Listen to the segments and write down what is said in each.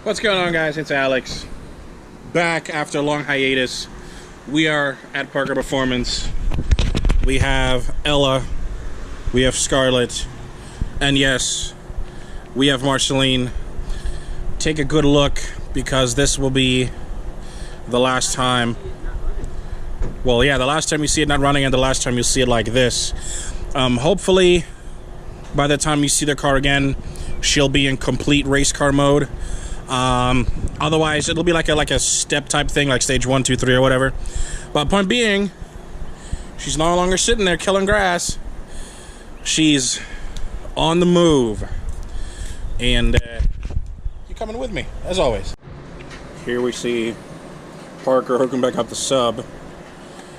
What's going on, guys? It's Alex. Back after a long hiatus. We are at Parker Performance. We have Ella. We have Scarlet. And yes, we have Marceline. Take a good look, because this will be the last time. Well, yeah, the last time you see it not running and the last time you see it like this. Hopefully, by the time you see the car again, she'll be in complete race car mode. Otherwise, it'll be like a step type thing, like stage 1, 2, 3, or whatever. But point being, she's no longer sitting there killing grass. She's on the move. And you're coming with me, as always. Here we see Parker hooking back up the sub.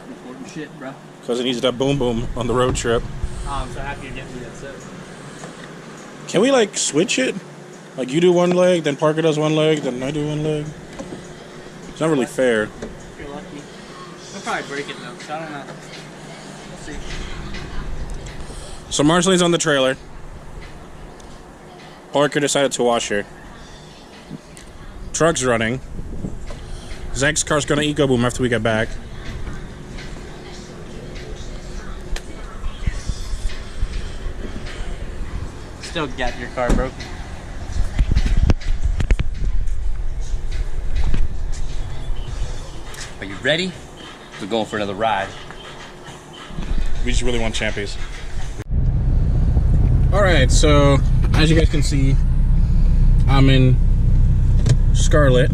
Important shit, bro. Because he needs that boom boom on the road trip. I'm so happy to get me that sub. Can we, like, switch it? Like, you do one leg, then Parker does one leg, then I do one leg? It's not really fair. If you're lucky. We'll probably break it, though, so I don't know. We'll see. So Marceline's on the trailer. Parker decided to wash her. Truck's running. Zach's car's gonna eco boom after we get back. Still got your car broken. Are you ready? We're going for another ride. We just really want champions. Alright, so as you guys can see, I'm in Scarlet.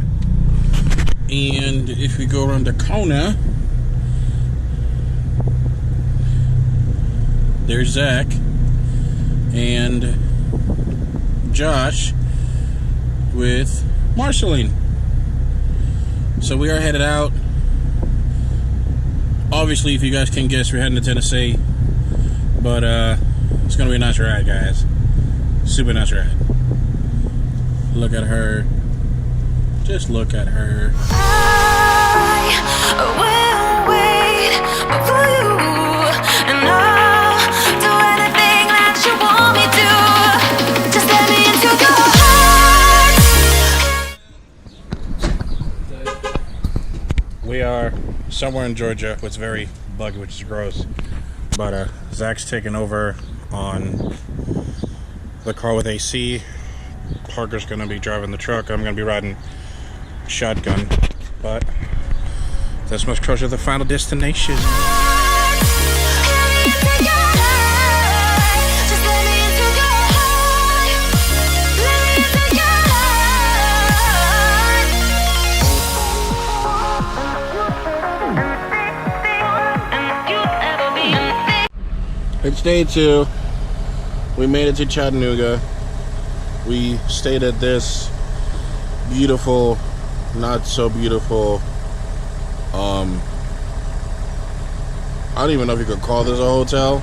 And if we go around the corner, there's Zach and Josh with Marceline. So we are headed out. Obviously, if you guys can guess, we're heading to Tennessee. But it's gonna be a nice ride, guys. Super nice ride. Look at her. Just look at her. I will wait for you, and I'll do anything that you want me to. Just let me into your heart. We are somewhere in Georgia. It's very buggy, which is gross. But Zach's taking over on the car with AC. Parker's gonna be driving the truck. I'm gonna be riding shotgun. But this much closer to the final destination. It's day 2. We made it to Chattanooga. We stayed at this beautiful, not so beautiful, I don't even know if you could call this a hotel.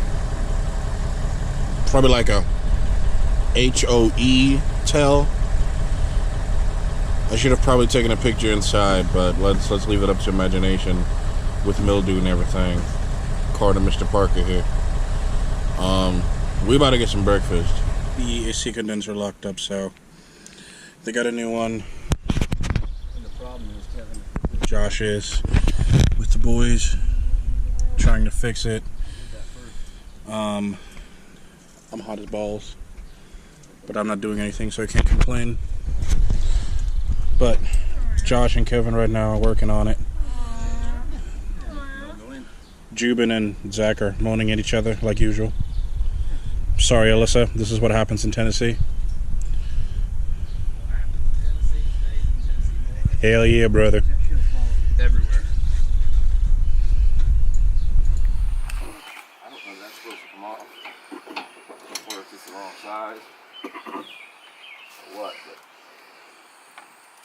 Probably like a HOE tel. I should have probably taken a picture inside, but let's leave it up to imagination with mildew and everything. According to Mr. Parker here. We about to get some breakfast. The AC condenser locked up, so they got a new one. And the problem is, Kevin, Josh is with the boys trying to fix it. I'm hot as balls, but I'm not doing anything, so I can't complain. But Josh and Kevin right now are working on it. Jubin and Zach are moaning at each other like usual. Sorry, Alyssa, this is what happens in Tennessee. Hell yeah, brother. everywhere. I don't know if that's supposed to come off, or if it's the wrong size, or what, but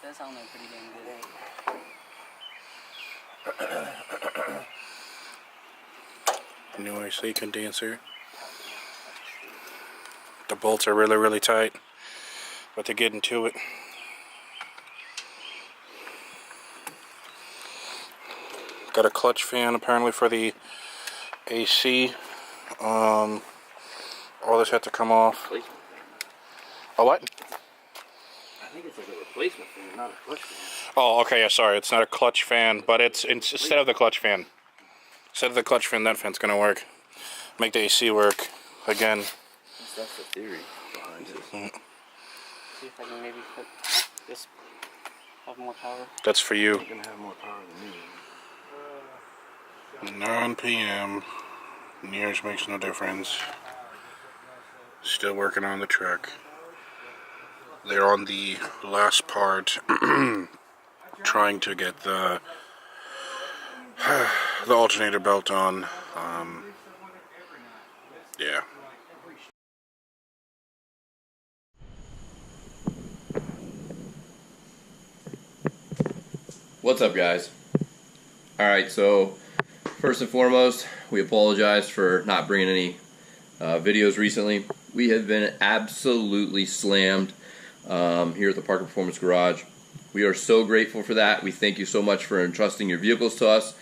That sounds like pretty damn good. New AC condenser. The bolts are really, really tight, but they're getting to it. Got a clutch fan apparently for the AC. All this had to come off. A what? think it's like a replacement fan, not a clutch fan. Oh, okay, yeah, sorry. It's not a clutch fan, but it's instead of the clutch fan. Instead of the clutch fan, that fan's gonna work. Make the AC work again. That's the theory behind it. See if I can maybe put this, have more power. That's for you. You're gonna have more power than me. 9 p.m. Years makes no difference. Still working on the truck. They're on the last part, trying to get the alternator belt on. Yeah. What's up, guys? Alright, so first and foremost, we apologize for not bringing any videos recently. We have been absolutely slammed here at the Parker Performance Garage. We are so grateful for that. We thank you so much for entrusting your vehicles to us,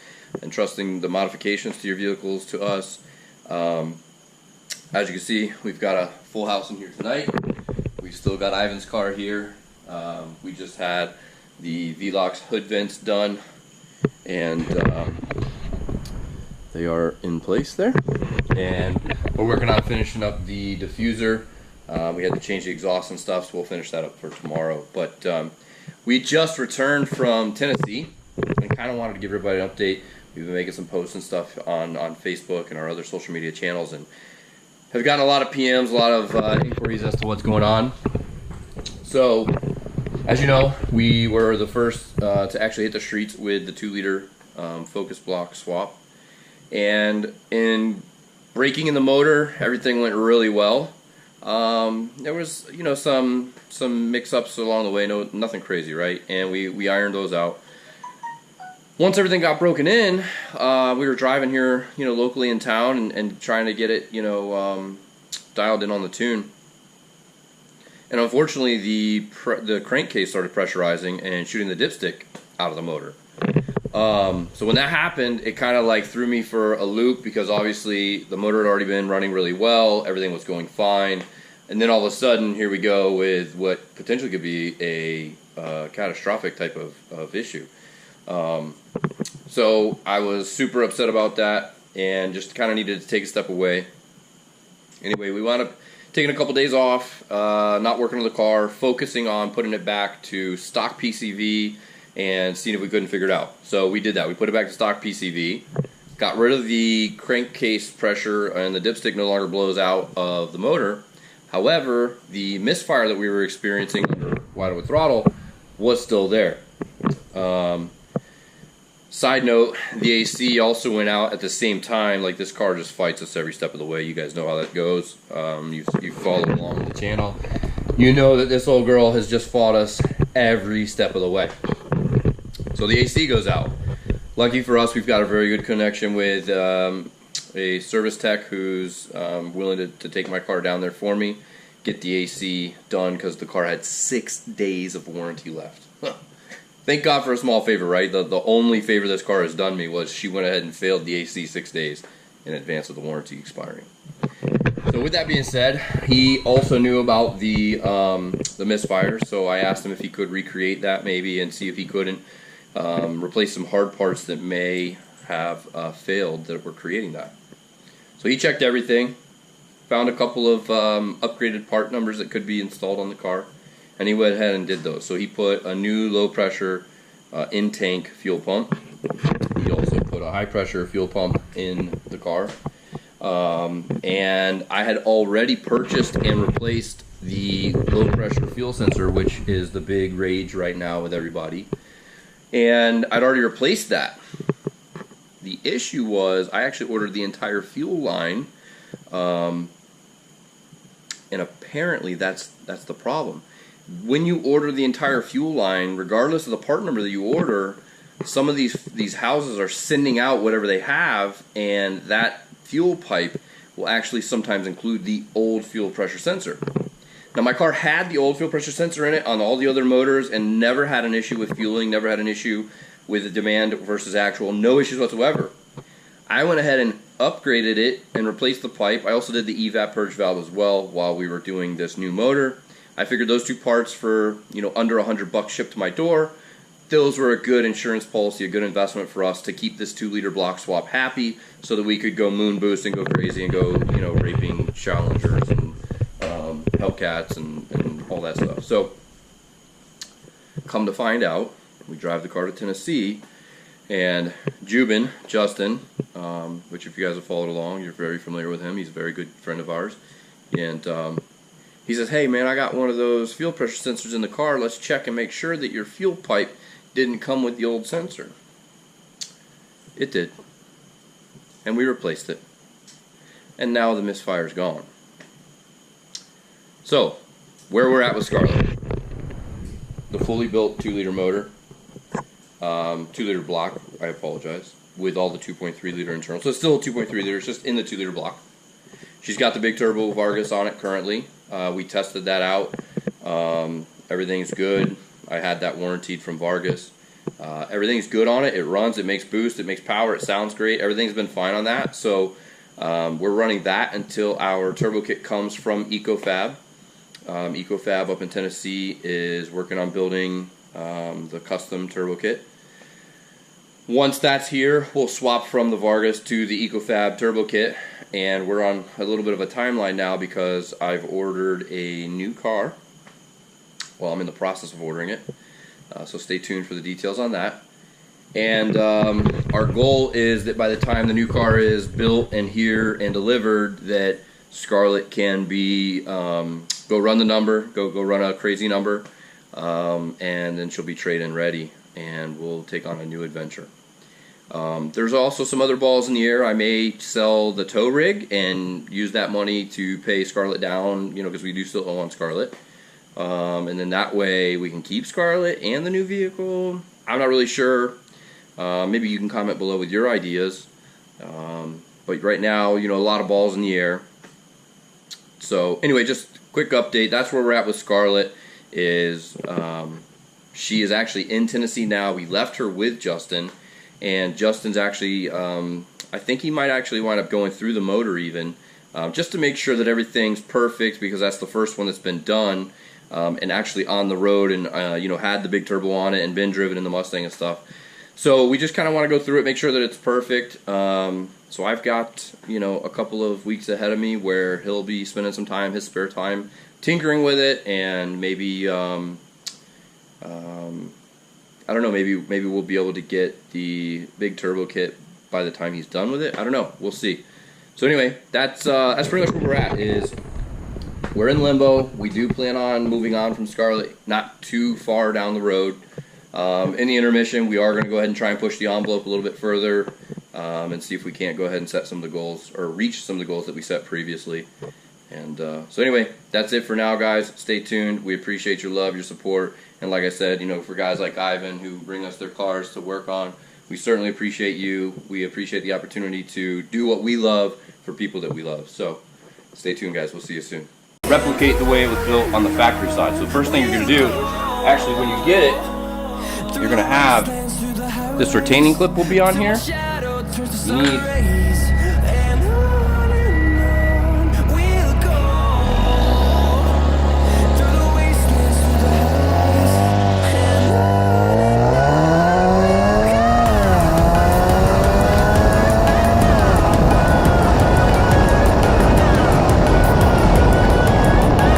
entrusting the modifications to your vehicles to us. As you can see, we've got a full house in here tonight. We've still got Ivan's car here. We just had the V-Locks hood vents done, and they are in place there. And we're working on finishing up the diffuser. We had to change the exhaust and stuff, so we'll finish that up for tomorrow. But we just returned from Tennessee and kind of wanted to give everybody an update. We've been making some posts and stuff on Facebook and our other social media channels, and have gotten a lot of PMs, a lot of inquiries as to what's going on. So, as you know, we were the first to actually hit the streets with the 2-liter focus block swap. And in braking in the motor, everything went really well. There was, you know, some mix-ups along the way, nothing crazy, right? And we ironed those out. Once everything got broken in, we were driving here, you know, locally in town and trying to get it, you know, dialed in on the tune. And unfortunately, the crankcase started pressurizing and shooting the dipstick out of the motor. So when that happened, it kind of like threw me for a loop, because obviously the motor had already been running really well, everything was going fine, and then all of a sudden here we go with what potentially could be a catastrophic type of issue. So I was super upset about that and just kind of needed to take a step away. Anyway, we wound up taking a couple days off, not working on the car, focusing on putting it back to stock PCV and seeing if we couldn't figure it out. So we did that. We put it back to stock PCV, got rid of the crankcase pressure, and the dipstick no longer blows out of the motor. However, the misfire that we were experiencing under wide open throttle was still there. Side note, the AC also went out at the same time. Like, this car just fights us every step of the way. You guys know how that goes. You followed along with the channel. You know that this old girl has just fought us every step of the way. So the AC goes out. Lucky for us, we've got a very good connection with a service tech who's willing to take my car down there for me, get the AC done, because the car had 6 days of warranty left. Thank God for a small favor, right? The only favor this car has done me was she went ahead and failed the AC 6 days in advance of the warranty expiring. So with that being said, he also knew about the misfire, so I asked him if he could recreate that maybe and see if he couldn't replace some hard parts that may have failed that were creating that. So he checked everything, found a couple of upgraded part numbers that could be installed on the car, and he went ahead and did those. So he put a new low pressure in-tank fuel pump. He also put a high pressure fuel pump in the car. And I had already purchased and replaced the low pressure fuel sensor, which is the big rage right now with everybody. And I'd already replaced that. The issue was I actually ordered the entire fuel line, and apparently that's the problem. When you order the entire fuel line, regardless of the part number that you order, some of these houses are sending out whatever they have, and that fuel pipe will actually sometimes include the old fuel pressure sensor. Now, my car had the old fuel pressure sensor in it on all the other motors and never had an issue with fueling, never had an issue with the demand versus actual, no issues whatsoever. I went ahead and upgraded it and replaced the pipe. I also did the evap purge valve as well while we were doing this new motor. I figured those two parts for, you know, under $100 shipped to my door. Those were a good insurance policy, a good investment for us to keep this 2-liter block swap happy, so that we could go moon boost and go crazy and go, you know, raping Challengers and Hellcats and all that stuff. So, come to find out, we drive the car to Tennessee, and Justin, which if you guys have followed along, you're very familiar with him. He's a very good friend of ours. And he says, hey man, I got one of those fuel pressure sensors in the car. Let's check and make sure that your fuel pipe didn't come with the old sensor. It did. And we replaced it. And now the misfire's gone. So, where we're at with Scarlet. The fully built 2-liter motor. 2-liter block, I apologize, with all the 2.3-liter internal. So it's still a 2.3-liter, it's just in the 2-liter block. She's got the big turbo Vargas on it currently. We tested that out. Everything's good. I had that warranted from Vargas. Everything's good on it. It runs, it makes boost, it makes power, it sounds great. Everything's been fine on that. So we're running that until our turbo kit comes from EcoFab. EcoFab up in Tennessee is working on building the custom turbo kit. Once that's here, we'll swap from the Vargas to the EcoFab turbo kit, and we're on a little bit of a timeline now because I've ordered a new car. Well, I'm in the process of ordering it, so stay tuned for the details on that. And our goal is that by the time the new car is built and here and delivered, that Scarlet can be go run the number, go run a crazy number, and then she'll be trade-in ready, and we'll take on a new adventure. There's also some other balls in the air. I may sell the tow rig and use that money to pay Scarlet down, you know, because we do still owe on Scarlet. And then that way we can keep Scarlet and the new vehicle. I'm not really sure. Maybe you can comment below with your ideas. But right now, you know, a lot of balls in the air. So anyway, just quick update. That's where we're at with Scarlet. She is actually in Tennessee now. We left her with Justin. And Justin's actually, I think he might actually wind up going through the motor even, just to make sure that everything's perfect, because that's the first one that's been done, and actually on the road, and you know, had the big turbo on it and been driven in the Mustang and stuff. So we just kind of want to go through it, make sure that it's perfect. So I've got, you know, a couple of weeks ahead of me where he'll be spending some time, his spare time, tinkering with it, and maybe I don't know, maybe we'll be able to get the big turbo kit by the time he's done with it. I don't know. We'll see. So anyway, that's pretty much where we're at. Is we're in limbo. We do plan on moving on from Scarlet, not too far down the road. In the intermission, we are going to go ahead and try and push the envelope a little bit further, and see if we can't go ahead and set some of the goals, or reach some of the goals that we set previously. And so anyway, that's it for now, guys. Stay tuned. We appreciate your love, your support. And like I said, you know, for guys like Ivan who bring us their cars to work on, we certainly appreciate you. We appreciate the opportunity to do what we love for people that we love. So stay tuned, guys. We'll see you soon. Replicate the way it was built on the factory side. So the first thing you're going to do, actually when you get it, you're going to have this retaining clip will be on here. You need